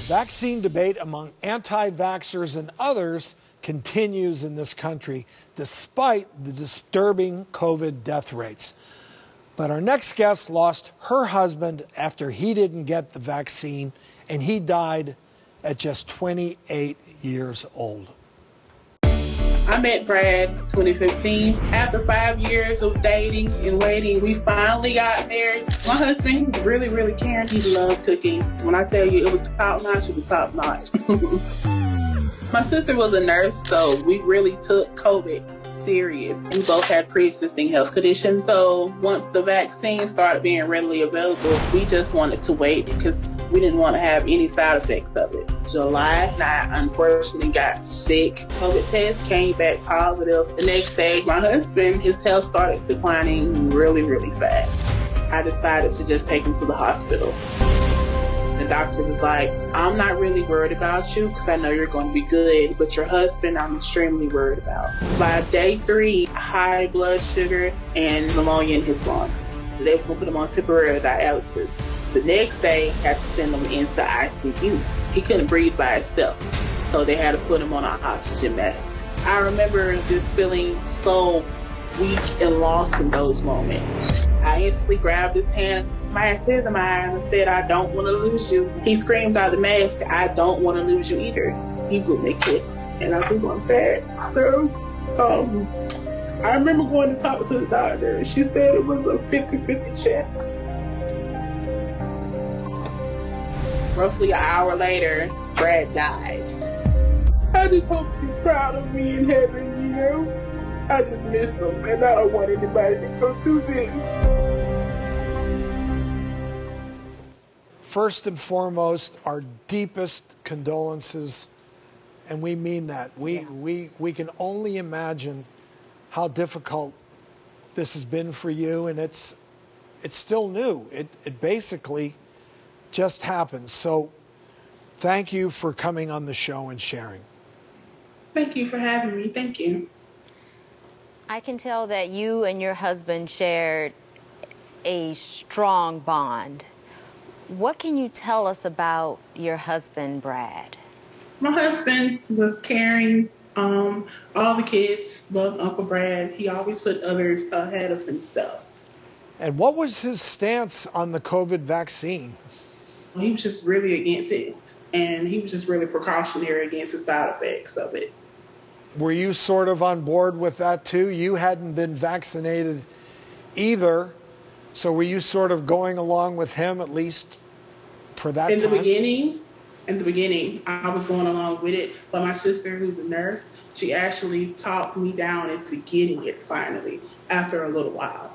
Vaccine debate among anti-vaxxers and others continues in this country despite the disturbing COVID death rates. But our next guest lost her husband after he didn't get the vaccine, and he died at just 28 years old. I met Brad in 2015. After 5 years of dating and waiting, we finally got married. My husband was really, really caring. He loved cooking. When I tell you it was top notch, it was top notch. My sister was a nurse, so we really took COVID serious. We both had pre-existing health conditions. So once the vaccine started being readily available, we just wanted to wait because we didn't want to have any side effects of it. July, I unfortunately got sick. COVID test came back positive. The next day, my husband, his health started declining really, really fast. I decided to just take him to the hospital. The doctor was like, I'm not really worried about you because I know you're going to be good, but your husband, I'm extremely worried about. By day 3, high blood sugar and pneumonia in his lungs. They was going to put him on temporary dialysis. The next day, had to send him into ICU. He couldn't breathe by himself, so they had to put him on an oxygen mask. I remember just feeling so weak and lost in those moments. I instantly grabbed his hand. I had tears in my eyes and said, I don't want to lose you. He screamed out the mask, I don't want to lose you either. He blew me a kiss, and I blew him back. So, I remember going to talk to the doctor, and she said it was a 50-50 chance. Roughly an hour later, Brad died. I just hope he's proud of me in heaven, you know? I just miss him, and I don't want anybody to go through this. First and foremost, our deepest condolences, and we mean that. We can only imagine how difficult this has been for you, and it's still new. It basically just happened. So thank you for coming on the show and sharing. Thank you for having me. Thank you. I can tell that you and your husband shared a strong bond. What can you tell us about your husband, Brad? My husband was caring. All the kids loved Uncle Brad. He always put others ahead of himself. And what was his stance on the COVID vaccine? He was just really against it, and he was just really precautionary against the side effects of it. Were you sort of on board with that too? You hadn't been vaccinated either, so were you sort of going along with him at least for that time? In the beginning, I was going along with it, but my sister, who's a nurse, she actually talked me down into getting it finally after a little while.